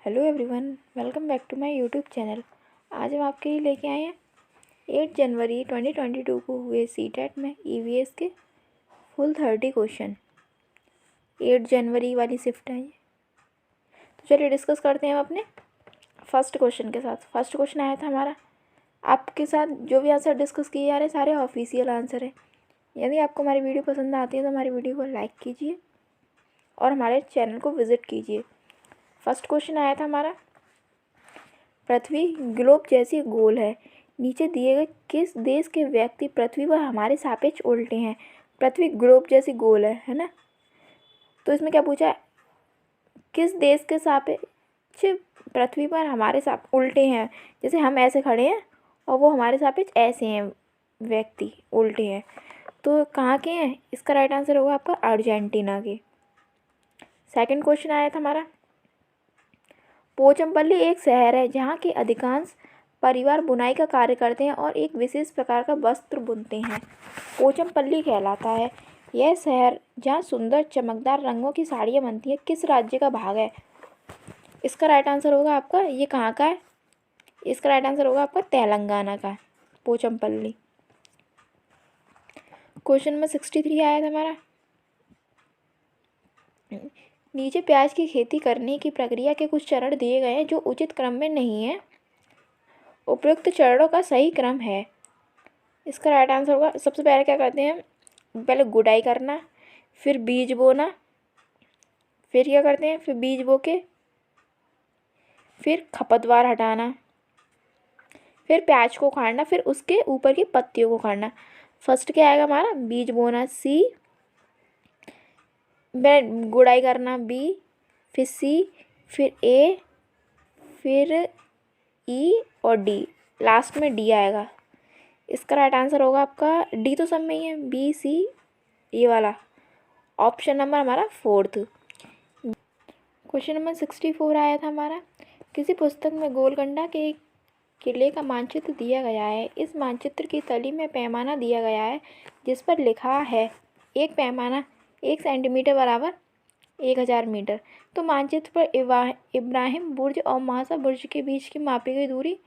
Hello everyone, welcome back to my YouTube channel. आज हम आपके लिए लेके आए हैं 8 जनवरी 2022 को हुए सीटेट में ईवीएस के फुल 30 क्वेश्चन। 8 जनवरी वाली शिफ्ट है ये। तो चलिए डिस्कस करते हैं हम अपने फर्स्ट क्वेश्चन के साथ। फर्स्ट क्वेश्चन आया था हमारा, आपके साथ जो भी आंसर डिस्कस किए जा रहे हैं सारे ऑफिशियल आंसर हैं। यदि आपको हमारी वीडियो पसंद आती है तो हमारी वीडियो को लाइक कीजिए और हमारे चैनल को विज़िट कीजिए। फर्स्ट क्वेश्चन आया था हमारा, पृथ्वी ग्लोब जैसी गोल है, नीचे दिए गए किस देश के व्यक्ति पृथ्वी पर हमारे सापेक्ष उल्टे हैं। पृथ्वी ग्लोब जैसी गोल है ना। तो इसमें क्या पूछा है, किस देश के सापेक्ष पृथ्वी पर हमारे साथ उल्टे हैं। जैसे हम ऐसे खड़े हैं और वो हमारे सापेक्ष ऐसे हैं, व्यक्ति उल्टे हैं। तो कहाँ के हैं, इसका राइट आंसर होगा आपका अर्जेंटीना के। सेकंड क्वेश्चन आया था हमारा, पोचमपल्ली एक शहर है जहाँ के अधिकांश परिवार बुनाई का कार्य करते हैं और एक विशेष प्रकार का वस्त्र बुनते हैं। पोचमपल्ली कहलाता है यह शहर जहाँ सुंदर चमकदार रंगों की साड़ियाँ बनती हैं। किस राज्य का भाग है। इसका राइट आंसर होगा आपका, ये कहाँ का है, इसका राइट आंसर होगा आपका तेलंगाना का पोचमपल्ली। क्वेश्चन नंबर 63 आया था हमारा, नीचे प्याज की खेती करने की प्रक्रिया के कुछ चरण दिए गए हैं जो उचित क्रम में नहीं है। उपयुक्त चरणों का सही क्रम है। इसका राइट आंसर होगा, सबसे पहले क्या करते हैं, पहले गुड़ाई करना, फिर बीज बोना, फिर क्या करते हैं, फिर बीज बो के फिर खपतवार हटाना, फिर प्याज को उखाड़ना, फिर उसके ऊपर की पत्तियों को उखाड़ना। फर्स्ट क्या आएगा हमारा, बीज बोना सी, गुड़ाई करना बी, फिर सी, फिर ए, फिर ई और डी, लास्ट में डी आएगा। इसका राइट आंसर होगा आपका डी, तो सब में ही है, बी सी ये वाला ऑप्शन नंबर हमारा 4th। क्वेश्चन नंबर 64 आया था हमारा, किसी पुस्तक में गोलकुंडा के किले का मानचित्र दिया गया है। इस मानचित्र की तली में पैमाना दिया गया है जिस पर लिखा है एक पैमाना 1 सेंटीमीटर बराबर 1000 मीटर। तो मानचित्र पर इब्राहिम बुर्ज और मासा बुर्ज के बीच की मापी गई दूरी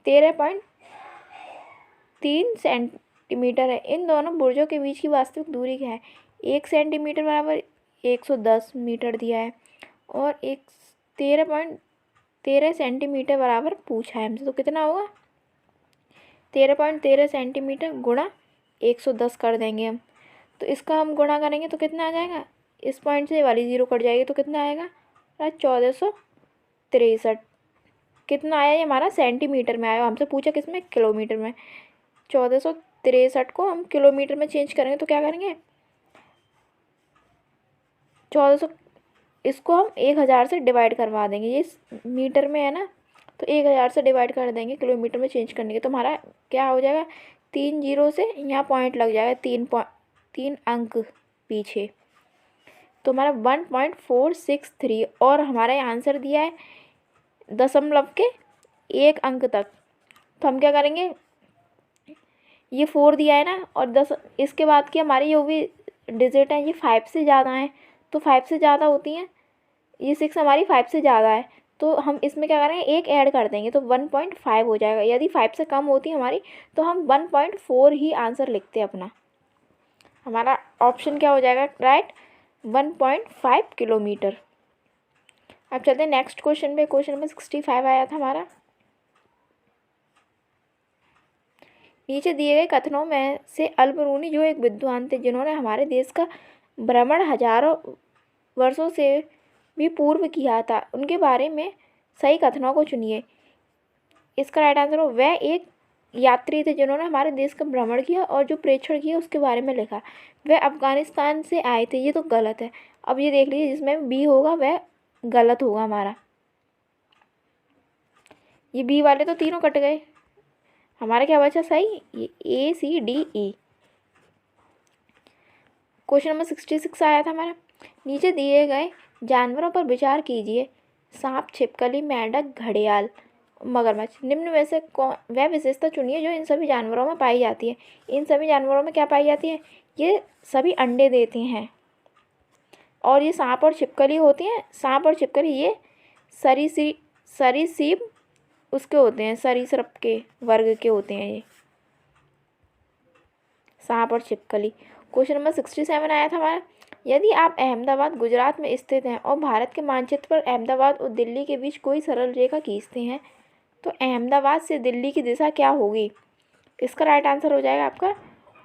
13.3 सेंटीमीटर है। इन दोनों बुर्जों के बीच की वास्तविक दूरी क्या है। 1 सेंटीमीटर बराबर 110 मीटर दिया है और 13.13 सेंटीमीटर बराबर पूछा है हमसे। तो कितना होगा, 13.13 सेंटीमीटर गुणा 110 कर देंगे हम। तो इसका हम गुणा करेंगे तो कितना आ जाएगा, इस पॉइंट से वाली जीरो कट जाएगी तो कितना आएगा 1463। कितना आया, ये हमारा सेंटीमीटर में आया, हमसे पूछा किस में, किलोमीटर में। 1463 को हम किलोमीटर में चेंज करेंगे तो क्या करेंगे, 1400 इसको हम 1000 से डिवाइड करवा देंगे, ये मीटर में है ना, तो 1000 से डिवाइड कर देंगे किलोमीटर में चेंज करने के। तो हमारा क्या हो जाएगा, 3 जीरो से यहाँ पॉइंट लग जाएगा, 3 अंक पीछे, तो हमारा 1.463। और हमारा आंसर दिया है दशमलव के 1 अंक तक। तो हम क्या करेंगे, ये 4 दिया है ना, और 10 इसके बाद की हमारी जो भी डिजिट है ये 5 से ज़्यादा है, तो 5 से ज़्यादा होती हैं, ये 6 हमारी 5 से ज़्यादा है, तो हम इसमें क्या करेंगे, एक ऐड कर देंगे तो 1.5 हो जाएगा। यदि 5 से कम होती है हमारी तो हम 1.4 ही आंसर लिखते हैं अपना। हमारा ऑप्शन क्या हो जाएगा राइट, 1.5 किलोमीटर। अब चलते हैं नेक्स्ट क्वेश्चन पे। क्वेश्चन नंबर 65 आया था हमारा, नीचे दिए गए कथनों में से अल-बरूनी जो एक विद्वान थे जिन्होंने हमारे देश का भ्रमण हजारों वर्षों से भी पूर्व किया था, उनके बारे में सही कथनों को चुनिए। इसका राइट आंसर हो, वह एक यात्री थे जिन्होंने हमारे देश का भ्रमण किया और जो प्रेक्षण किया उसके बारे में लिखा। वह अफगानिस्तान से आए थे, ये तो गलत है। अब ये देख लीजिए, जिसमें बी होगा वह गलत होगा हमारा, ये बी वाले तो तीनों कट गए, हमारा क्या बचा सही, ये A C D E. Question number 66 आया था हमारा, नीचे दिए गए जानवरों पर विचार कीजिए, सांप, छिपकली, मेंढक, घड़ियाल, मगरमच्छ। निम्न में से वह विशेषता चुनिए जो इन सभी जानवरों में पाई जाती है। इन सभी जानवरों में क्या पाई जाती है, ये सभी अंडे देते हैं और ये सांप और छिपकली होती हैं। सांप और छिपकली ये सरीसृप उसके होते हैं, सरीसृप के वर्ग के होते हैं ये, सांप और छिपकली। क्वेश्चन नंबर 67 आया था हमारा, यदि आप अहमदाबाद गुजरात में स्थित हैं और भारत के मानचित्र पर अहमदाबाद और दिल्ली के बीच कोई सरल रेखा खींचते हैं तो अहमदाबाद से दिल्ली की दिशा क्या होगी? इसका राइट आंसर हो जाएगा आपका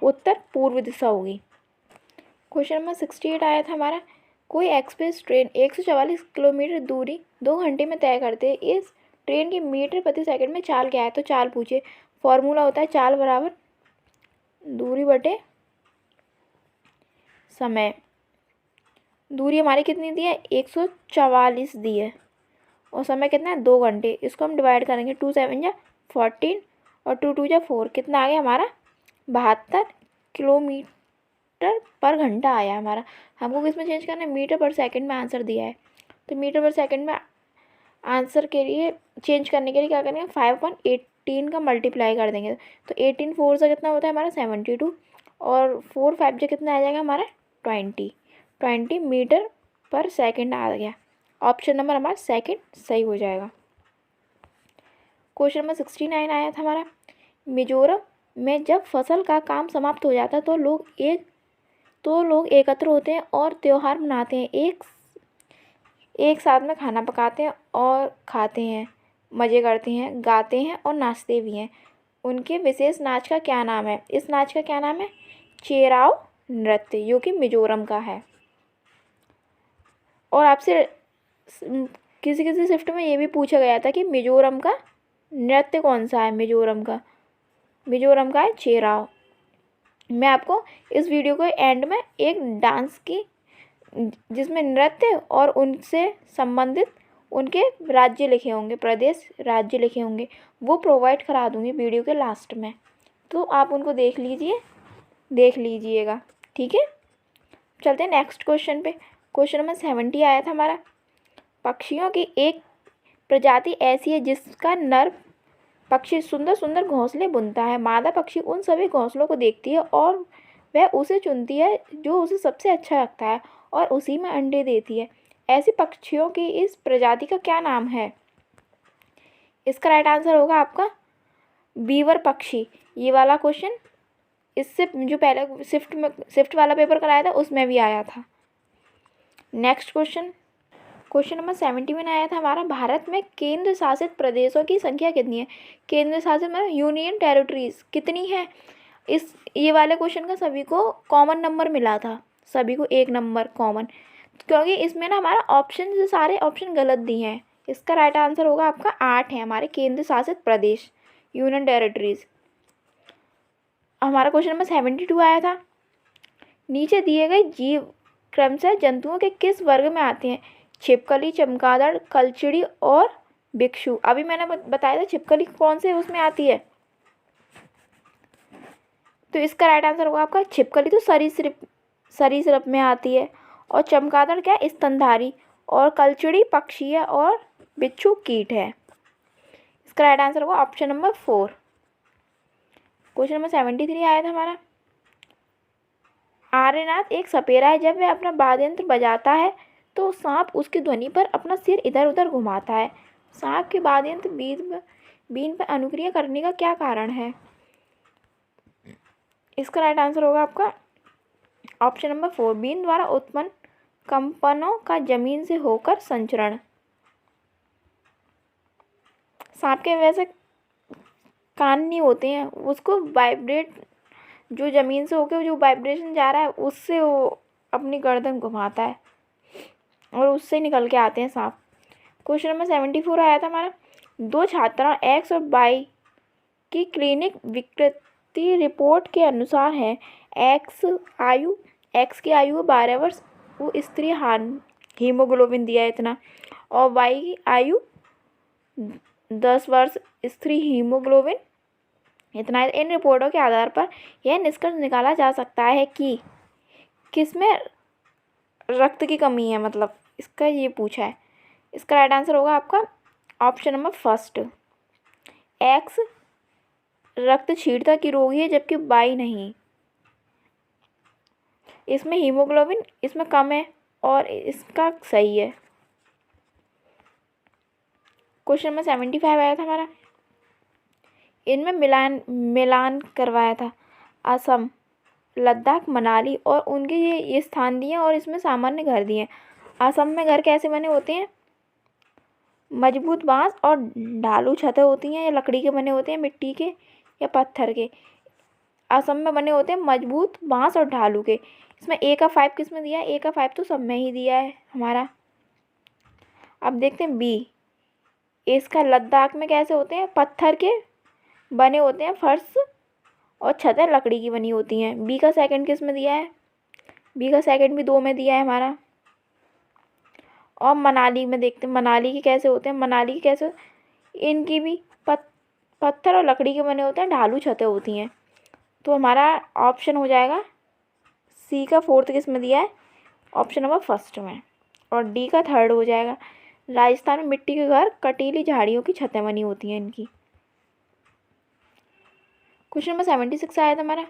उत्तर पूर्व दिशा होगी। क्वेश्चन नंबर 68 आया था हमारा, कोई एक्सप्रेस ट्रेन 144 किलोमीटर दूरी 2 घंटे में तय करते, इस ट्रेन की मीटर प्रति सेकंड में चाल क्या है? तो चाल पूछे, फॉर्मूला होता है चाल बराबर दूरी बटे समय। दूरी हमारी कितनी दी है? 144 दी है और समय कितना है? 2 घंटे। इसको हम डिवाइड करेंगे, 2 7 जा 14 और 2 2 जा 4, कितना आ गया हमारा? 72 किलोमीटर पर घंटा आया हमारा। हमको किस में चेंज करना है? मीटर पर सेकंड में आंसर दिया है, तो मीटर पर सेकंड में आंसर के लिए चेंज करने के लिए क्या करेंगे? 5/18 का मल्टीप्लाई कर देंगे, तो 18 4 से कितना होता है हमारा? 72 और 4 5 से कितना आ जाएगा हमारा? 20 मीटर पर सेकंड आ गया। ऑप्शन नंबर हमारा सेकंड सही हो जाएगा। क्वेश्चन नंबर 69 आया था हमारा, मिजोरम में जब फसल का काम समाप्त हो जाता है तो लोग एकत्र होते हैं और त्यौहार मनाते हैं, एक साथ में खाना पकाते हैं और खाते हैं, मज़े करते हैं, गाते हैं और नाचते भी हैं। उनके विशेष नाच का क्या नाम है? इस नाच का क्या नाम है? चेराव नृत्य, जो कि मिजोरम का है। और आपसे किसी शिफ्ट में ये भी पूछा गया था कि मिजोरम का नृत्य कौन सा है? मिजोरम का है चेराव। मैं आपको इस वीडियो को एंड में एक डांस की जिसमें नृत्य और उनसे संबंधित उनके राज्य लिखे होंगे, प्रदेश राज्य लिखे होंगे, वो प्रोवाइड करा दूँगी वीडियो के लास्ट में, तो आप उनको देख लीजिएगा, ठीक है। चलते हैं नेक्स्ट क्वेश्चन पे। क्वेश्चन नंबर 70 आया था हमारा, पक्षियों की एक प्रजाति ऐसी है जिसका नर पक्षी सुंदर सुंदर घोंसले बुनता है। मादा पक्षी उन सभी घोंसलों को देखती है और वह उसे चुनती है जो उसे सबसे अच्छा लगता है और उसी में अंडे देती है। ऐसी पक्षियों की इस प्रजाति का क्या नाम है? इसका राइट आंसर होगा आपका बीवर पक्षी। ये वाला क्वेश्चन इससे जो पहले शिफ्ट वाला पेपर कराया था उसमें भी आया था। नेक्स्ट क्वेश्चन नंबर 71 आया था हमारा, भारत में केंद्र शासित प्रदेशों की संख्या कितनी है? केंद्र शासित मतलब यूनियन टेरिटरीज कितनी है? ये वाले क्वेश्चन का सभी को कॉमन नंबर मिला था, सभी को 1 नंबर कॉमन, क्योंकि इसमें ना हमारा ऑप्शन से सारे ऑप्शन गलत दिए हैं। इसका राइट आंसर होगा आपका 8 है हमारे केंद्र शासित प्रदेश, यूनियन टेरिटरीज। हमारा क्वेश्चन नंबर 72 आया था, नीचे दिए गए जीव क्रमशः जंतुओं के किस वर्ग में आते हैं? छिपकली, चमगादड़, कलचिड़ी और भिक्षु। अभी मैंने बताया था छिपकली कौन से उसमें आती है, तो इसका राइट आंसर होगा आपका छिपकली तो सरीसृप में आती है, और चमगादड़ क्या है? स्तनधारी, और कलचिड़ी पक्षी है और बिच्छू कीट है। इसका राइट आंसर होगा ऑप्शन नंबर 4। क्वेश्चन नंबर 73 आया था हमारा, आर्यनाथ एक सपेरा है, जब वह अपना वाद्य यंत्र बजाता है तो सांप उसकी ध्वनि पर अपना सिर इधर उधर घुमाता है। सांप के वाद्य यंत्र बीन पर अनुक्रिया करने का क्या कारण है? इसका राइट आंसर होगा आपका ऑप्शन नंबर 4, बीन द्वारा उत्पन्न कंपनों का जमीन से होकर संचरण। सांप के वैसे कान नहीं होते हैं, उसको वाइब्रेट जो ज़मीन से होकर जो वाइब्रेशन जा रहा है उससे वो अपनी गर्दन घुमाता है और उससे निकल के आते हैं सांप। क्वेश्चन नंबर 74 आया था हमारा, 2 छात्राओं एक्स और वाई की क्लिनिक विकृति रिपोर्ट के अनुसार है। एक्स की आयु 12 वर्ष, वो स्त्री हीमोग्लोबिन दिया है इतना, और वाई की आयु 10 वर्ष, स्त्री हीमोग्लोबिन इतना है। इन रिपोर्टों के आधार पर यह निष्कर्ष निकाला जा सकता है कि किसमें रक्त की कमी है, मतलब इसका ये पूछा है। इसका राइट आंसर होगा आपका ऑप्शन नंबर 1, एक्स रक्त क्षीणता की रोगी है जबकि वाई नहीं। इसमें हीमोग्लोबिन इसमें कम है और इसका सही है। क्वेश्चन नंबर 75 आया था हमारा, इनमें मिलान करवाया था असम, लद्दाख, मनाली और उनके ये स्थान दिए और इसमें सामान्य घर दिए। असम में घर कैसे बने होते हैं? मजबूत बांस और ढालू छतें होती हैं, या लकड़ी के बने होते हैं, मिट्टी के या पत्थर के। असम में बने होते हैं मजबूत बांस और ढालू के। इसमें A का 5 किस में दिया है? A का 5 तो सब में ही दिया है हमारा। अब देखते हैं B, इसका लद्दाख में कैसे होते हैं? पत्थर के बने होते हैं फर्श और छतें लकड़ी की बनी होती हैं। B का सेकंड किस में दिया है? B का सेकंड भी 2 में दिया है हमारा। और मनाली में देखते हैं मनाली के कैसे होते हैं। मनाली के कैसे, इनकी भी पत्थर और लकड़ी के बने होते हैं, ढालू छतें होती हैं। तो हमारा ऑप्शन हो जाएगा C का 4th किस में दिया है? ऑप्शन नंबर फर्स्ट में। और D का 3rd हो जाएगा। राजस्थान में मिट्टी के घर, कटीली झाड़ियों की छतें बनी होती हैं इनकी। क्वेश्चन नंबर 76 आया था हमारा,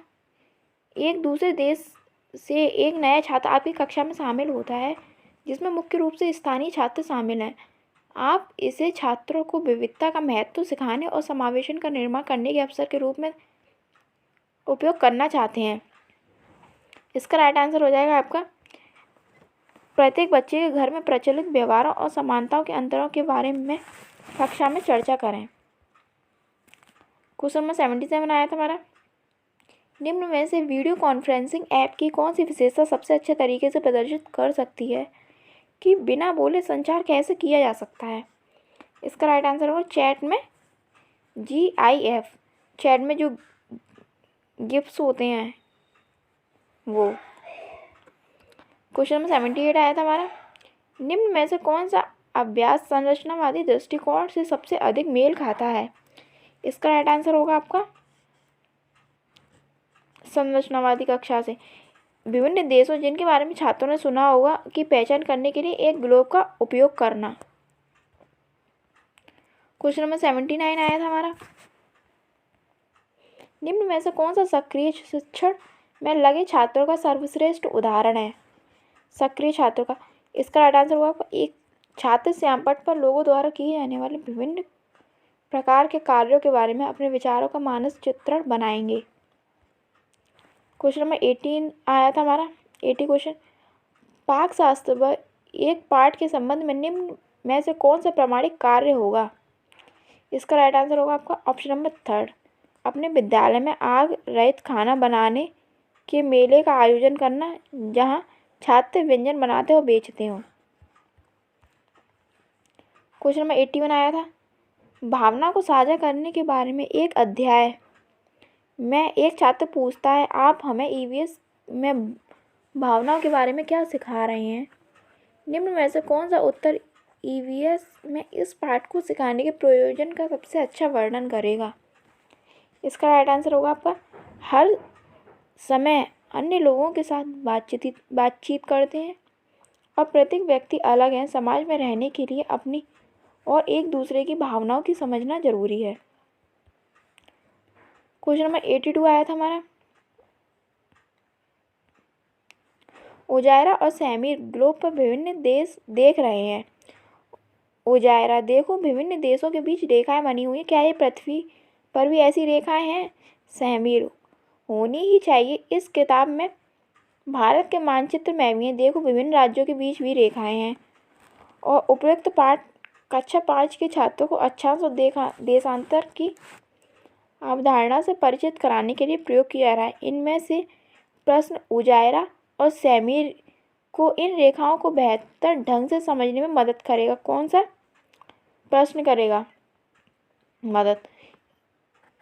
एक दूसरे देश से एक नया छात्र आपकी कक्षा में शामिल होता है जिसमें मुख्य रूप से स्थानीय छात्र शामिल हैं। आप इसे छात्रों को विविधता का महत्व सिखाने और समावेशन का निर्माण करने के अवसर के रूप में उपयोग करना चाहते हैं। इसका राइट आंसर हो जाएगा आपका, प्रत्येक बच्चे के घर में प्रचलित व्यवहारों और समानताओं के अंतरों के बारे में कक्षा में चर्चा करें। क्वेश्चन नंबर 77 आया था हमारा, निम्न में से वीडियो कॉन्फ्रेंसिंग ऐप की कौन सी विशेषता सबसे अच्छे तरीके से प्रदर्शित कर सकती है कि बिना बोले संचार कैसे किया जा सकता है? इसका राइट आंसर होगा चैट में GIF, चैट में जो गिफ्ट्स होते हैं वो। क्वेश्चन नंबर 78 आया था हमारा, निम्न में से कौन सा अभ्यास संरचनावादी दृष्टिकोण से सबसे अधिक मेल खाता है? इसका राइट आंसर होगा आपका संरचनावादी कक्षा से। विभिन्न देशों जिनके बारे में छात्रों ने सुना होगा की पहचान करने के लिए एक ग्लोब का उपयोग करना। क्वेश्चन नंबर 79 आया था हमारा, निम्न में से कौन सा सक्रिय शिक्षण में लगे छात्रों का सर्वश्रेष्ठ उदाहरण है? सक्रिय छात्रों का, इसका राइट आंसर होगा एक छात्र श्यामपट्ट पर लोगों द्वारा किए जाने वाले विभिन्न प्रकार के कार्यों के बारे में अपने विचारों का मानस चित्रण बनाएंगे। क्वेश्चन नंबर 18 आया था हमारा, 80 क्वेश्चन, पाक शास्त्र व एक पाठ के संबंध में निम्न में से कौन सा प्रामाणिक कार्य होगा? इसका राइट आंसर होगा आपका ऑप्शन नंबर 3rd, अपने विद्यालय में आग रहित खाना बनाने के मेले का आयोजन करना जहां छात्र व्यंजन बनाते और बेचते हों। क्वेश्चन नंबर 81 आया था, भावना को साझा करने के बारे में एक अध्याय में एक छात्र पूछता है, आप हमें EVS में भावनाओं के बारे में क्या सिखा रहे हैं? निम्न में से कौन सा उत्तर EVS में इस पाठ को सिखाने के प्रयोजन का सबसे अच्छा वर्णन करेगा? इसका राइट आंसर होगा आपका हर समय अन्य लोगों के साथ बातचीत करते हैं और प्रत्येक व्यक्ति अलग है। समाज में रहने के लिए अपनी और एक दूसरे की भावनाओं की समझना जरूरी है। क्वेश्चन नंबर 82 आया था हमारा, उजायरा और सैमीर ग्लोब पर विभिन्न देश देख रहे हैं। उजायरा, देखो विभिन्न देशों के बीच रेखाएं बनी हुई हैं, क्या ये पृथ्वी पर भी ऐसी रेखाएं हैं? सैमीर, होनी ही चाहिए। इस किताब में भारत के मानचित्र में भी हैं, देखो विभिन्न राज्यों के बीच भी रेखाएं हैं। और उपयुक्त पाठ कक्षा 5 के छात्रों को अक्षांश और देशांतर की अवधारणा से परिचित कराने के लिए प्रयोग किया जा रहा है। इनमें से प्रश्न उजायरा और सैमीर को इन रेखाओं को बेहतर ढंग से समझने में मदद करेगा। कौन सा प्रश्न करेगा मदद?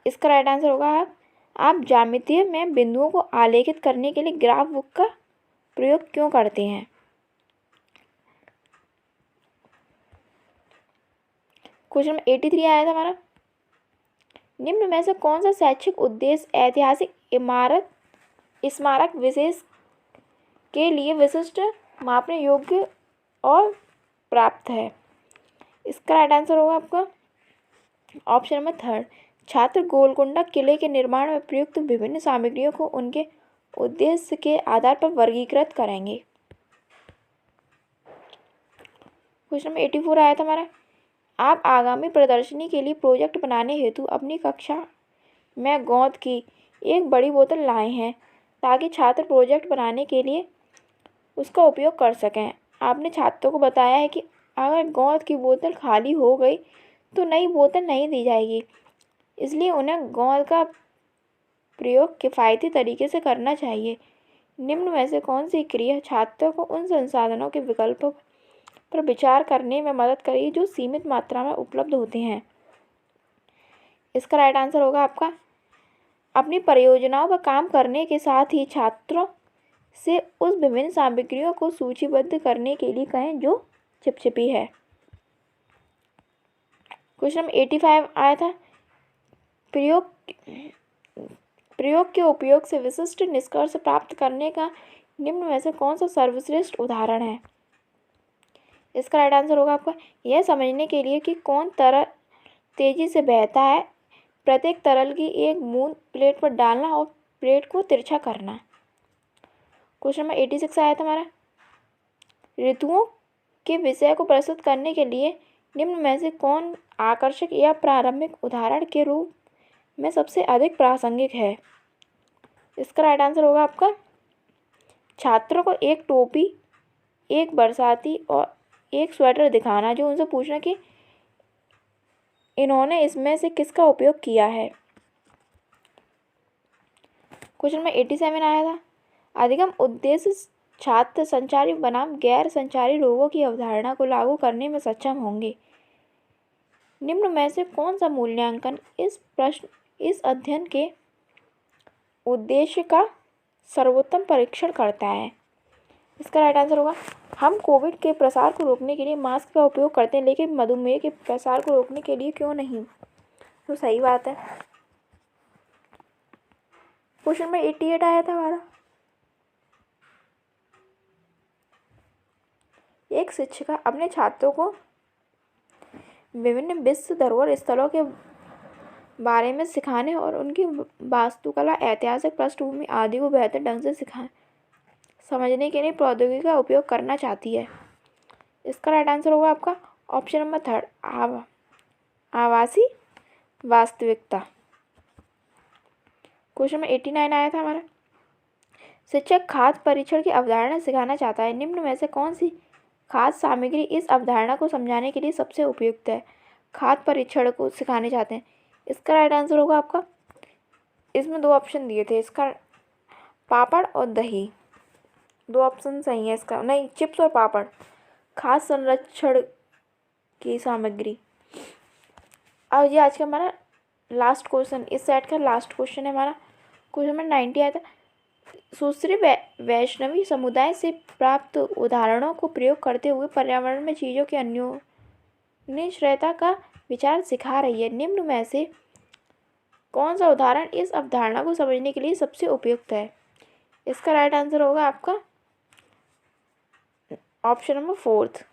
इसका राइट आंसर होगा आप ज्यामितीय में बिंदुओं को आलेखित करने के लिए ग्राफ बुक का प्रयोग क्यों करते हैं? क्वेश्चन नंबर 83 आया था हमारा, निम्न में से कौन सा शैक्षिक उद्देश्य ऐतिहासिक स्मारक विशेष के लिए विशिष्ट मापने योग्य और प्राप्त है? इसका राइट आंसर होगा आपका ऑप्शन नंबर 3rd, छात्र गोलकुंडा किले के निर्माण में प्रयुक्त विभिन्न सामग्रियों को उनके उद्देश्य के आधार पर वर्गीकृत करेंगे। क्वेश्चन नंबर 84 आया था हमारा, आप आगामी प्रदर्शनी के लिए प्रोजेक्ट बनाने हेतु अपनी कक्षा में गोंद की एक बड़ी बोतल लाए हैं ताकि छात्र प्रोजेक्ट बनाने के लिए उसका उपयोग कर सकें। आपने छात्रों को बताया है कि अगर गोंद की बोतल खाली हो गई तो नई बोतल नहीं दी जाएगी, इसलिए उन्हें गोंद का प्रयोग किफ़ायती तरीके से करना चाहिए। निम्न में से कौन सी क्रिया छात्रों को उन संसाधनों के विकल्पों पर विचार करने में मदद करेगी जो सीमित मात्रा में उपलब्ध होते हैं? इसका राइट आंसर होगा आपका अपनी परियोजनाओं पर काम करने के साथ ही छात्रों से उस विभिन्न सामग्रियों को सूचीबद्ध करने के लिए कहें जो चिपचिपी है। क्वेश्चन नंबर 85 आया था, प्रयोग के उपयोग से विशिष्ट निष्कर्ष प्राप्त करने का निम्न में से कौन सा सर्वश्रेष्ठ उदाहरण है? इसका राइट आंसर होगा आपका यह समझने के लिए कि कौन तरल तेजी से बहता है, प्रत्येक तरल की एक बूंद प्लेट पर डालना और प्लेट को तिरछा करना। क्वेश्चन नंबर 86 आया था हमारा, ऋतुओं के विषय को प्रस्तुत करने के लिए निम्न में से कौन आकर्षक या प्रारंभिक उदाहरण के रूप में सबसे अधिक प्रासंगिक है? इसका राइट आंसर होगा आपका छात्रों को एक टोपी, एक बरसाती और एक स्वेटर दिखाना, जो उनसे पूछना कि इन्होंने इसमें से किसका उपयोग किया है। क्वेश्चन में 87 आया था, अधिगम उद्देश्य छात्र संचारी बनाम गैर संचारी रोगों की अवधारणा को लागू करने में सक्षम होंगे। निम्न में से कौन सा मूल्यांकन इस अध्ययन के उद्देश्य का सर्वोत्तम परीक्षण करता है? इसका राइट आंसर होगा हम कोविड के प्रसार को रोकने के लिए मास्क का उपयोग करते हैं, लेकिन मधुमेह के प्रसार को रोकने के लिए क्यों नहीं? तो सही बात है। क्वेश्चन नंबर 88 आया था हमारा, एक शिक्षिका अपने छात्रों को विभिन्न विश्व धरोहर स्थलों के बारे में सिखाने और उनकी वास्तुकला, ऐतिहासिक पृष्ठभूमि आदि को बेहतर ढंग से समझने के लिए प्रौद्योगिकी का उपयोग करना चाहती है। इसका राइट आंसर होगा आपका ऑप्शन नंबर 3 आभासी वास्तविकता। क्वेश्चन में 89 आया था हमारा, शिक्षक खाद्य परीक्षण की अवधारणा सिखाना चाहता है, निम्न में से कौन सी खाद्य सामग्री इस अवधारणा को समझाने के लिए सबसे उपयुक्त है? खाद्य परीक्षण को सिखाने चाहते हैं। इसका राइट आंसर होगा आपका, इसमें 2 ऑप्शन दिए थे, इसका पापड़ और दही, 2 ऑप्शन सही है इसका, नहीं चिप्स और पापड़, खाद्य संरक्षण की सामग्री। अब ये आज का हमारा लास्ट क्वेश्चन, इस सेट का लास्ट क्वेश्चन है हमारा। क्वेश्चन नंबर 90 आया था, सुश्री वैष्णवी समुदाय से प्राप्त उदाहरणों को प्रयोग करते हुए पर्यावरण में चीज़ों की अन्योन्याश्रयता का विचार सिखा रही है। निम्न में से कौन सा उदाहरण इस अवधारणा को समझने के लिए सबसे उपयुक्त है? इसका राइट आंसर होगा आपका ऑप्शन नंबर 4।